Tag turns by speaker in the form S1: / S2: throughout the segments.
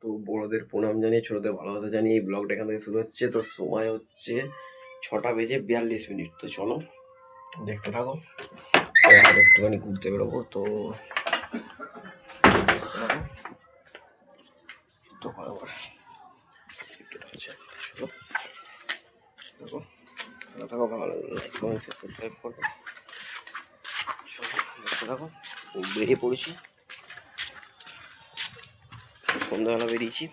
S1: তো বড়দের প্রণাম জানিয়ে ছোটদের ভালোবাসা জানিয়ে এই ব্লগটা এখান থেকে শুরু হচ্ছে। তো সময় হচ্ছে 6:42 তো চলো দেখতে থাকো। একটুখানি ঘুরতে বেরোবো। তো থাকো, ভালো লাইক কমেন্ট সাবস্ক্রাইব করবে। দেখতে থাকো। বেরিয়ে পড়েছি, সন্ধ্যাবেলা বেরিয়েছি।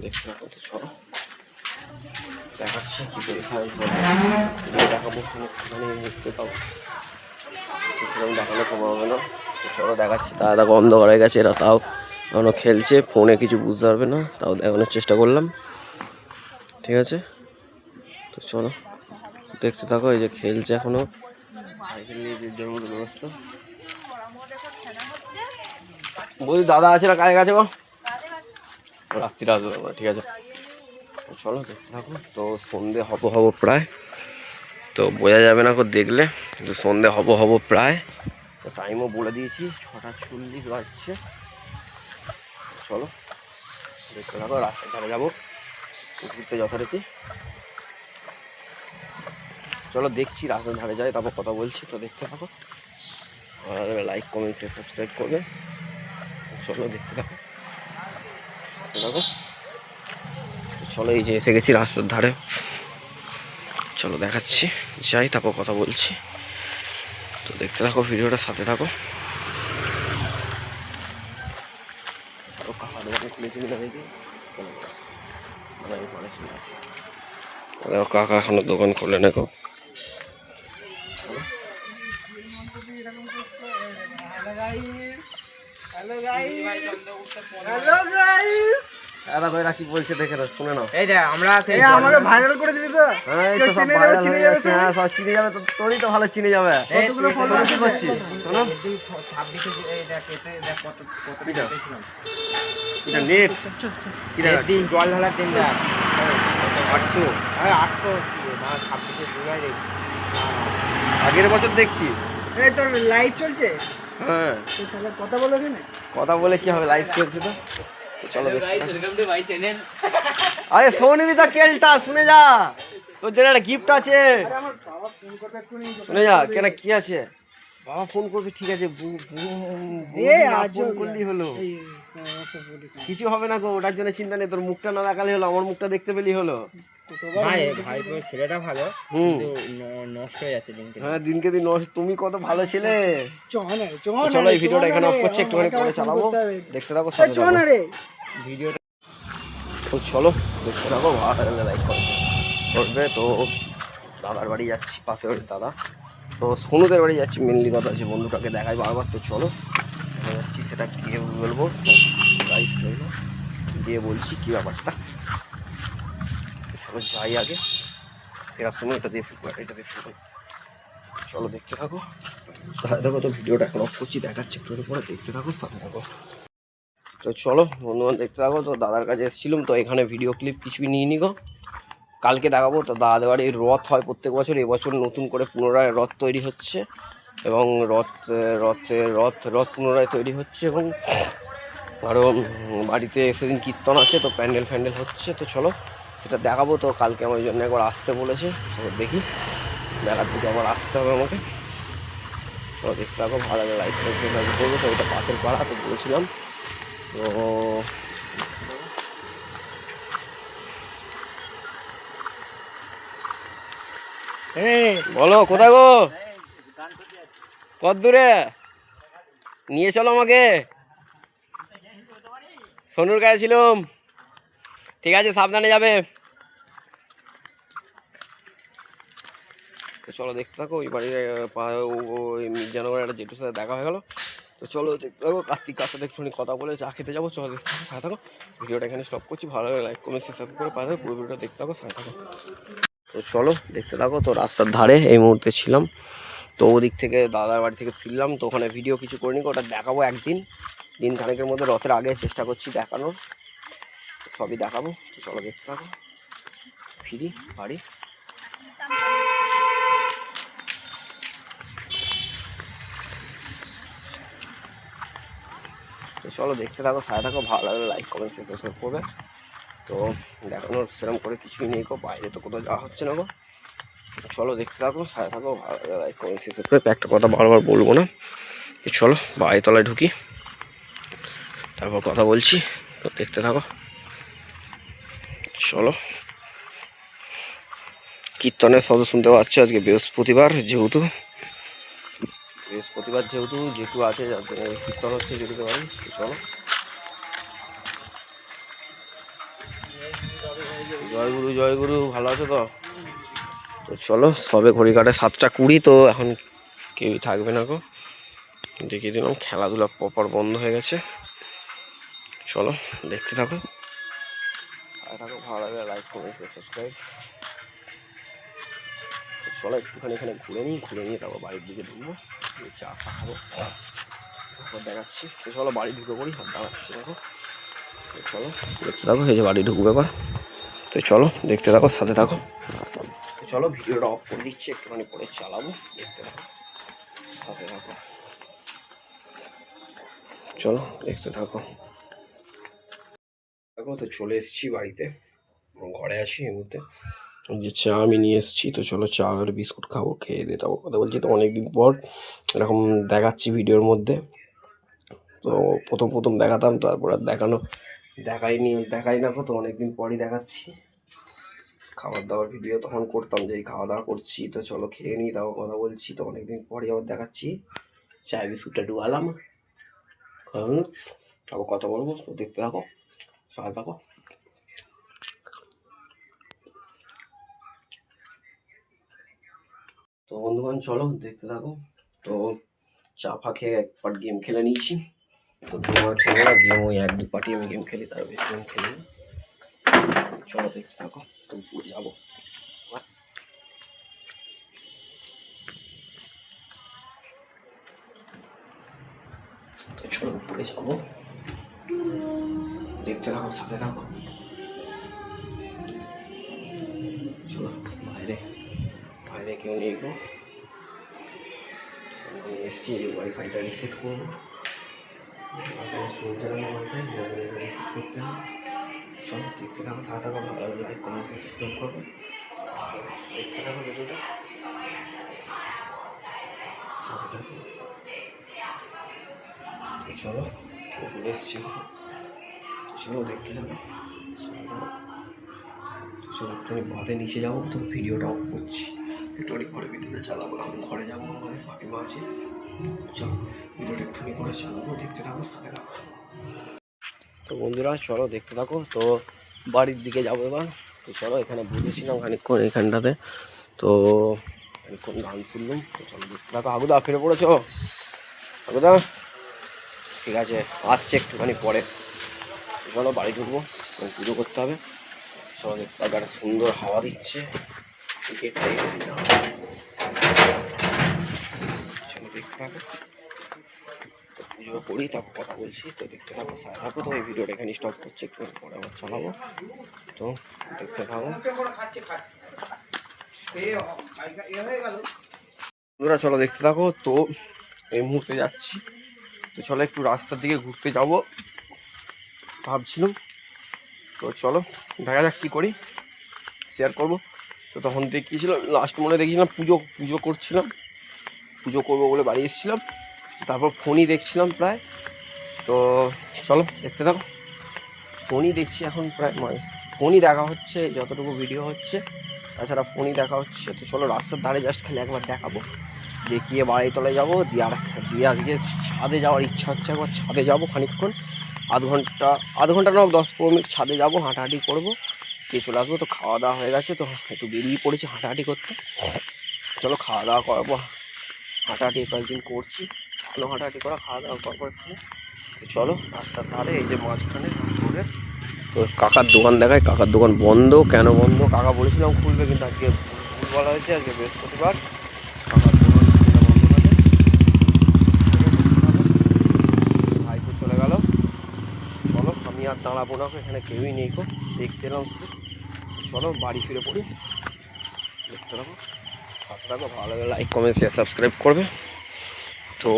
S1: দেখতে থাকো। তো চলো দেখাচ্ছি কি করে দেখাবো। মানে দেখতে পাবো দেখানো সময় হবে না। চলো দেখাচ্ছি। তারা দেখো অন্ধকার হয়ে গেছে, এরা তাও এখনো খেলছে। ফোনে কিছু বুঝতে পারবে না, তাও দেখানোর চেষ্টা করলাম। ঠিক আছে, তো চলো দেখতে থাকো। এই যে খেলছে এখনো, সাইকেল নিয়ে যে মতো ব্যবস্থা। বলছি দাদা আছে না, কাজে গেছে গো, রাত্রিরে আসবে। ঠিক আছে, চলো দেখতে থাকো। তো সন্ধে হব প্রায়, তো বোঝা যাবে না দেখলে, কিন্তু সন্ধে হব প্রায়। তো টাইমও বলে দিয়েছি, 6:40 বাজছে। চলো দেখতে থাকো। রাস্তার ধারে যাবো ঘুরতে যথারীতি। চলো দেখছি, রাস্তার ধারে যাই, তারপর কথা বলছি। তো দেখতে থাকো, লাইক কমেন্ট শেয়ার সাবস্ক্রাইব করবে। চলো দেখতে থাকো। চলো এই যে এসে গেছি রাস্তার ধারে। চলো দেখাচ্ছি, যাই তারপর কথা বলছি। তো দেখতে থাকো, ভিডিওটা সাথে থাকো। কাকা এখনো দোকান খোলে না গো। কি বলছে দেখে শুনে নাও। এই যে আমরা ভাইরাল করে দিবি তো। হ্যাঁ, চিনে যাবে তো, তোরই তো ভালো চিনে যাবে। কি করছিস? শোনো, জল ঢালার দিনটা 800 আগের বছর দেখছি। তোর লাইভ চলছে? হ্যাঁ, কথা বলো, কথা বলে কি হবে, লাইভ চলছে তো। চলো আরে শোনবি তা কেলটা শুনে যা, তোর জন্য একটা গিফট আছে। শুনে যা কেন, কি আছে? বাবা ফোন করবি, ঠিক আছে, ফোন করলি হলো, কিছু হবে না গো, ওটার জন্য চিন্তা নেই। তোর মুখটা না দেখালে হলো, আমার মুখটা দেখতে পেলি হলো। ভাই ছেলেটা ভালো, নষ্ট হয়ে যাচ্ছে দিনকে। হ্যাঁ, দিনকে দিন নষ্ট। তুমি কত ভালো ছেলে। চলো এই ভিডিওটা এখানে অফ করছি, একটুখানি পরে চালাবো। দেখতে থাকো ভিডিওটা। তো চলো দেখতে থাকো, ভালো লাইক করবে। তো দাদার বাড়ি যাচ্ছি, পাশে বাড়ির দাদা। তো সোনুদের বাড়ি যাচ্ছি, মেনলি কথা আছে, বন্ধুটাকে দেখাই বারবার। তো চলো যাচ্ছি, সেটা গিয়ে বলবো। গিয়ে বলছি কি ব্যাপারটা। চলো যাই আগে, এটা শুনো, এটা দিয়ে এটা দিয়ে চলো দেখতে থাকো। দেখো, তো ভিডিওটা এখন অফ করছি, দেখাচ্ছি একটু পরে। দেখতে থাকো, সাথে থাকো। তো চলো বন্ধুবান দেখতে থাকো। তো দাদার কাছে এসেছিলাম, তো এখানে ভিডিও ক্লিপ কিছুই নিয়ে নি গো, কালকে দেখাবো। তো দাদাদের বাড়ির রথ হয় প্রত্যেক বছর, এবছর নতুন করে পুনরায় রথ তৈরি হচ্ছে, এবং রথ পুনরায় তৈরি হচ্ছে, এবং আরও বাড়িতে সেদিন কীর্তন আছে, তো প্যান্ডেল ফ্যান্ডেল হচ্ছে। তো চলো সেটা দেখাবো। তো কালকে আমার জন্য একবার আসতে বলেছে, তো দেখি বেলার দিকে আবার আসতে হবে আমাকে। তো দেখতে থাকো, ভালো লাগে, লাইট করবো। তো এটা পাশের পাড়া, তো বলেছিলাম। তো বলো কোথায় গো, কত দূরে নিয়ে চলো আমাকে। সোনুর কাছে ছিলাম, ঠিক আছে, সাবধানে যাবে। তো চলো দেখতে থাকো। ওই বাড়ির ওই মির্জানগরের একটা জেঠুর সাথে দেখা হয়ে গেলো। তো চলো দেখতে থাকো, কার্তিকার সাথে একটুখানি কথা বলে চা খেতে যাবো। চলো দেখতে থাকো, সাথে থাকো। ভিডিওটা এখানে স্টপ করছি। ভালো লাগে লাইক কমেন্ট সাবস্ক্রাইব করে পাঠাবে, পুরো ভিডিওটা দেখতে থাকো, সাথে থাকো। তো চলো দেখতে থাকো। তো রাস্তার ধারে এই মুহূর্তে ছিলাম, তো ওদিক থেকে দাদার বাড়ি থেকে ফিরলাম। তো ওখানে ভিডিও কিছু করিনি, ওটা দেখাবো একদিন, দিন খানেকের মধ্যে, রথের আগে চেষ্টা করছি দেখানোর, সবই দেখাবো। তো চলো দেখতে থাকো, ফিরি বাড়ি। তো চলো দেখতে থাকো, সাথে থাকো, ভালো লাগলে লাইক কমেন্ট সাবস্ক্রাইব করবে। তো দেখানোর সেরকম করে কিছুই নেই গো, বাইরে তো কোথাও যাওয়া হচ্ছে না গো। চলো দেখতে থাকো, সাথে থাকো, ভালো লাগলে লাইক কমেন্ট সাবস্ক্রাইব করবে। একটা কথা বারবার বলবো না, চলো বাড়ি তলায় ঢুকি, তারপর কথা বলছি। তো দেখতে থাকো, চলো। কীর্তনের শব্দ শুনতে পাচ্ছ, আজকে বৃহস্পতিবার যেহেতু যেহেতু আছে, যার জন্য কীর্তন হচ্ছে যেতে পারি। চলো, জয় গুরু, ভালো আছো তো? তো চলো, সবে ঘড়ি কাটে 7:20, তো এখন কেউই থাকবে না গো। দেখিয়ে দিলাম খেলাধুলা প্রপার বন্ধ হয়ে গেছে। চলো দেখতে থাকো, ভালো লাগলে লাইক কমেন্ট সাবস্ক্রাইব। চলো একটুখানি এখানে ঘুরে নিয়ে তারপর বাড়ির দিকে ঢুকবো, চা খাবো, তারপর দেখাচ্ছি। তো চলো বাড়ি ঢুকে পড়ি, হাত দাঁড়াচ্ছি দেখো। তো চলো দেখতে থাকো, এই যে বাড়ি ঢুকবে এবার। তো চলো দেখতে থাকো, সাথে থাকো। তো চলো ভিডিওটা অফ করে দিচ্ছি, একটুখানি পরে চালাবো, দেখতে থাকো, সাথে থাকো। চলো দেখতে থাকো। দেখো তো চলে এসেছি বাড়িতে, ঘরে আছি এই মুহূর্তে। যে চা আমি নিয়ে এসেছি, তো চলো চা আর বিস্কুট খাবো, খেয়ে দিয়ে তারপর কথা বলছি। তো অনেকদিন পর এরকম দেখাচ্ছি ভিডিওর মধ্যে। তো প্রথম দেখাতাম, তারপর আর দেখাই না, তো অনেকদিন পরই দেখাচ্ছি। খাবার দাবার ভিডিও তখন করতাম, যে খাওয়া দাওয়া করছি, তো চলো খেয়ে নিই তাও কথা বলছি। তো অনেকদিন পরই আবার দেখাচ্ছি, চায় বিস্কুটটা ডুবালাম, তারপর কথা বলবো। তো দেখতে থাকো, সাথে থাকো। তো বন্ধুগণ চলো দেখতে থাকো। তো চা ফা খেয়ে এক পার্ট গেম খেলে নিয়েছি। তো তোমার খেলে না গেম, ওই 1-2 পার্টি আমি গেম খেলি, তার বেশি গেম খেলি না। চলো দেখতে থাকো, তো যাবো। তো চলো উপরে যাবো, দেখতে থাকো, সাথে থাকো। চলো বাইরে কেউ নেই গো, আমি এসছি, ওয়াইফাইটা রিসেট করবো। রিসেট করতে হবে। চলো দেখতে থাকো, সাথে থাকো, ভালো লাগলে লাইক কমেন্ট সাবস্ক্রাইব করবে। দেখতে থাকো ভিডিওটা, চলো ঘুরে এসছি, চলো দেখতে থাকো। চলো একটুখানি বাদে নিচে যাবো, তো ভিডিওটা অফ করছি, একটুখানি ঘরে ভিডিওটা চালাবো। এখন ঘরে যাবো, আমাদের ফাটিমা আছে। চলো ভিডিওটা একটুখানি করে চালাবো, দেখতে থাকো, সাথে থাকো। তো বন্ধুরা চলো দেখতে থাকো, তো বাড়ির দিকে যাবো এবার। তো চলো এখানে বসেছিলাম খানিকক্ষণ এইখানটাতে, তো খানিকক্ষণ গান শুনলাম। তো চলো দেখতে থাকো। আগুদা ফিরে পড়েছো? আগুদা ঠিক আছে, আসছে একটুখানি পরে। চলো বাড়ি ঢুকবো, পুজো করতে হবে। চলো দেখতে থাকো, একটা সুন্দর হাওয়া দিচ্ছে, গেটটাই চলো দেখতে থাকো। তো পুজো করি তারপর কথা বলছি। তো দেখতে থাকো, সাথে থাকো। তো এই ভিডিওটা এখানে স্টপ করছি, একটু পরে আবার চালাবো। তো দেখতে থাকো। বন্ধুরা চলো দেখতে থাকো। তো এই মুহূর্তে যাচ্ছি, তো চলো একটু রাস্তার দিকে ঘুরতে যাব ভাবছিলাম। তো চলো দেখা যাক কী করি, শেয়ার করবো। তো তখন দেখিয়েছিলাম, লাস্ট মনে দেখেছিলাম পুজো করছিলাম, পুজো করবো বলে বাড়ি এসেছিলাম, তারপর ফোনই দেখছিলাম প্রায়। তো চলো দেখতে থাকো, ফোনই দেখছি এখন প্রায়, মানে ফোনই দেখা হচ্ছে যতটুকু ভিডিও হচ্ছে, তাছাড়া ফোনই দেখা হচ্ছে। তো চলো রাস্তার ধারে জাস্ট খালি একবার দেখাবো, দেখিয়ে বাড়ি তলায় যাবো, দিয়ে আজকে ছাদে যাওয়ার ইচ্ছা হচ্ছে, একবার ছাদে যাবো খানিকক্ষণ, আধ ঘন্টা না 10-15 মিনিট ছাদে যাবো, হাঁটাহাঁটি করবো, দিয়ে চলে আসবো। তো খাওয়া দাওয়া হয়ে গেছে, তো একটু বেরিয়ে পড়েছি হাঁটাহাঁটি করতে। চলো খাওয়া দাওয়া করবো, হাঁটাহাঁটি কয়েকদিন করছি, ভালো হাঁটাহাঁটি করা, খাওয়া দাওয়া করবো এখানে। তো চলো রাস্তার ধারে, এই যে মাঝখানে রোডের, তো কাকার দোকান দেখায়। কাকার দোকান বন্ধ, কেন বন্ধ? কাকা বলেছিলাম খুলবে, কিন্তু আজকে ভুল বলা হয়েছে, আজকে বৃহস্পতিবার, কাকার দোকান বন্ধ থাকে। ভাই তো চলে গেল, চলো আমি আর দাঁড়াবো না, এখানে কেউই নেই গো, দেখতে এলাম শুধু। চলো বাড়ি ফিরে পড়ি, দেখতে থাকো, সাথে থাকো, ভালো লাগে লাইক কমেন্ট শেয়ার সাবস্ক্রাইব করবে। তো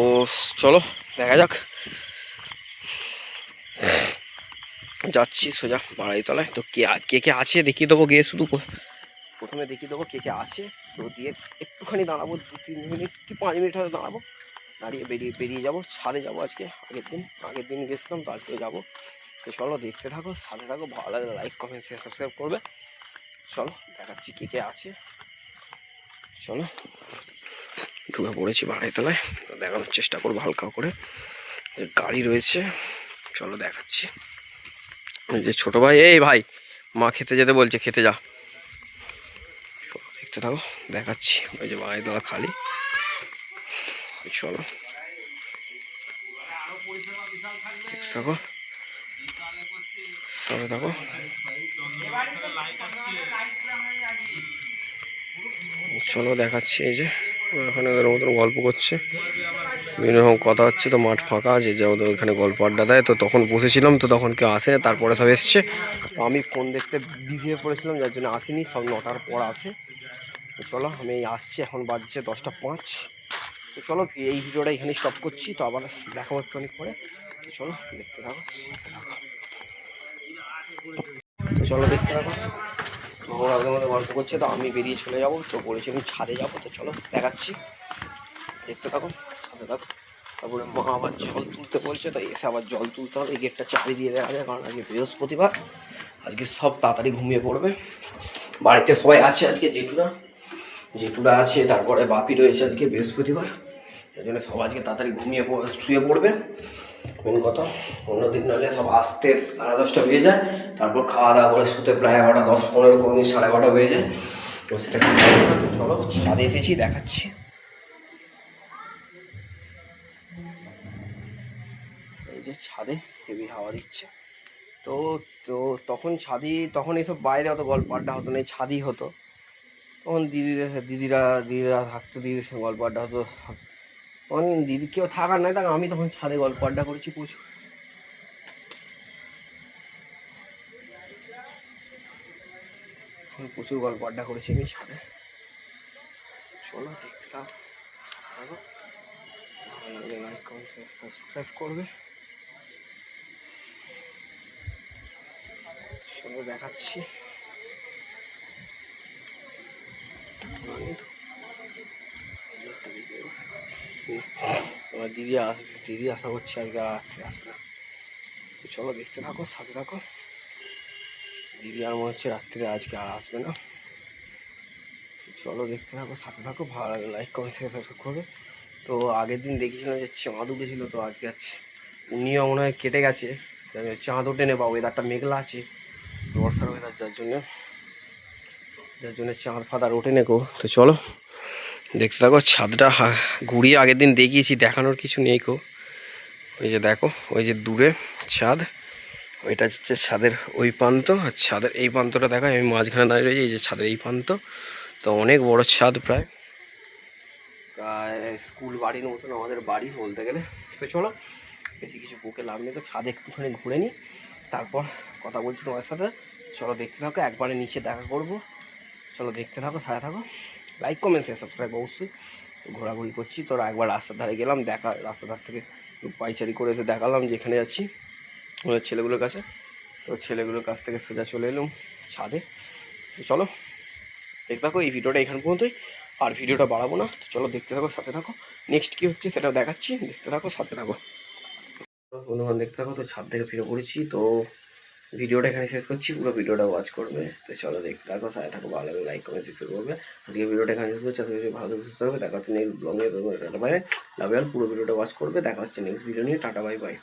S1: চলো দেখা যাক। যাচ্ছি সোজা বাড়াইতলায়। তো কে কে আছে দেখিয়ে দেবো গিয়ে, শুধু প্রথমে দেখিয়ে দেবো কে কে আছে। তো দিয়ে একটুখানি দাঁড়াবো, 2-3 মিনিট কি 5 মিনিট হয়তো দাঁড়াবো, দাঁড়িয়ে বেরিয়ে যাবো। ছাদে যাবো আজকে, আগের দিন গেছিলাম তো আজকে যাবো। তো চলো দেখতে থাকো, সাথে থাকো, ভালো লাগলে লাইক কমেন্ট শেয়ার সাবস্ক্রাইব করবে। চলো দেখাচ্ছি কে কে আছে। চলো ঢুকে পড়েছি বাড়াইতলায়, তো দেখানোর চেষ্টা করবো হালকা করে যে গাড়ি রয়েছে। চলো দেখাচ্ছি। যে ছোট ভাই, এই ভাই মা খেতে যেতে বলছে, খেতে যা। দেখতে থাকো, দেখাচ্ছি। ওই যে বাড়াইতলা খালি। চলো দেখো, সাথে থাকো। চলো দেখাচ্ছি। এই যে ওখানে ওদের মতন গল্প করছে, বিভিন্ন রকম কথা হচ্ছে। তো মাঠ ফাঁকা আছে, যে ওদের ওখানে গল্প আড্ডা দেয়। তো তখন বসেছিলাম, তো তখন কেউ আসে, তারপরে সব এসছে। তো আমি ফোন দেখতে বিজি হয়ে পড়েছিলাম, যার জন্য আসিনি। সব 9টার পর আসে। তো চলো আমি আসছি, এখন বাজছে 10টা 5। তো চলো এই ভিডিওটা এখানে স্টপ করছি, তো আবার দেখাবো একটু অনেক পরে। তো চলো দেখতে থাকো। তো চলো দেখতে থাকো। তো আগের মধ্যে গল্প করছে, তো আমি বেরিয়ে চলে যাবো। তো বলেছি আমি ছাদে যাবো, তো চলো দেখাচ্ছি, দেখতে থাকো, ছাদে থাকো। তারপরে মা আবার জল তুলতে বলছে, তাই এসে আবার জল তুলতে হবে। এই গেটটা চাবি দিয়ে দেওয়া যায়, কারণ আজকে বৃহস্পতিবার, আজকে সব তাড়াতাড়ি ঘুমিয়ে পড়বে। বাড়িতে সবাই আছে আজকে, জেঠুরা আছে, তারপরে বাপি রয়েছে। আজকে বৃহস্পতিবার, এই জন্য সব আজকে তাড়াতাড়ি শুয়ে পড়বে। মেন কথা, অন্যদিন নাহলে সব আসতে 10:30 বেজে যায়। তারপর খাওয়া দাওয়া করে শুতে প্রায় 11টা 10-15, কোনোদিন 11:30 বেজে যায়। তো সেটা চলো ছাদে এসেছি, দেখাচ্ছি। এই যে ছাদে হেভি হাওয়া দিচ্ছে। তো তো তখন এইসব বাইরে অত গল্প আড্ডা হতো না, এই ছাদই হতো। তখন দিদিরা থাকতো, দিদির সঙ্গে গল্প আড্ডা হতো। তখন দিদি কেউ থাকার নাই, তখন আমি তখন ছাদে গল্প আড্ডা করেছি প্রচুর। প্রচুর গল্প আড্ডা করেছি আমি ছাদে। চলো দেখতে থাকো, ভালো লাগলে লাইক কমেন্ট সাবস্ক্রাইব করবে। চলো দেখাচ্ছি। আমার দিদি আশা করছি আজকে আর আসবে না। চলো দেখতে থাকো, সাথে থাকো। দিদি আর মনে হচ্ছে রাত্রিরে আজকে আর আসবে না। চলো দেখতে থাকো, সাথে থাকো, ভালো লাগে লাইক কমেন্ট সাবস্ক্রাইব করবে। তো আগের দিন দেখেছিলাম যে চাঁদ উঠেছিল, তো আজকে আছে উনিও মনে হয় কেটে গেছে। চাঁদ ওঠে নেবা, ওয়েদারটা মেঘলা আছে, বর্ষার ওয়েদার, যার জন্য চাঁদ ফাদার ওঠে নেকো। তো চলো দেখতে থাকো। ছাদটা ঘুরিয়ে আগের দিন দেখিয়েছি, দেখানোর কিছু নেই কো। ওই যে দেখো, ওই যে দূরে ছাদ, ওইটা হচ্ছে ছাদের ওই প্রান্ত, আর ছাদের এই প্রান্তটা দেখো। আমি মাঝখানে দাঁড়িয়ে রয়েছি, এই যে ছাদের এই প্রান্ত। তো অনেক বড় ছাদ, প্রায় স্কুল বাড়ির মতন আমাদের বাড়ি বলতে গেলে। তো চলো বেশি কিছু বুকে লাভ নেই, তো ছাদে একটুখানি ঘুরে নিই, তারপর কথা বলছি তোমার সাথে। চলো দেখতে থাকো, একবারে নিচে দেখা করবো। চলো দেখতে থাকো, সাথে থাকো, লাইক কমেন্ট শেয়ার সাবস্ক্রাইব অবশ্যই। ঘোরাঘুরি করছি, তোরা একবার রাস্তার ধারে গেলাম, রাস্তার ধার থেকে পাইচারি করে এসে দেখালাম যেখানে যাচ্ছি ওদের ছেলেগুলোর কাছে। তো ছেলেগুলোর কাছ থেকে সোজা চলে এলাম ছাদে। চলো দেখতে থাকো, এই ভিডিওটা এখান পর্যন্তই, আর ভিডিওটা বাড়াবো না। চলো দেখতে থাকো, সাথে থাকো, নেক্সট কী হচ্ছে সেটাও দেখাচ্ছি, দেখতে থাকো, সাথে থাকো বন্ধুবান, দেখতে থাকো। তো ছাদ থেকে ফিরে পড়েছি, তো ভিডিওটা এখানে শেষ করছি, পুরো ভিডিওটা ওয়াচ করবে। তো চলো দেখতে থাকো, সাথে থাকো, ভালো লাগবে লাইক কমেন্ট শেয়ার করবে। আজকে ভিডিওটা এখানে শেষ করছি, আজকে ভালো সুস্থ হবে, দেখা হচ্ছে নেক্সট ব্লগে। Tata bye, love you all. পুরো ভিডিওটা ওয়াচ করবে, দেখা হচ্ছে নেক্সট ভিডিও নিয়ে। Tata bye by.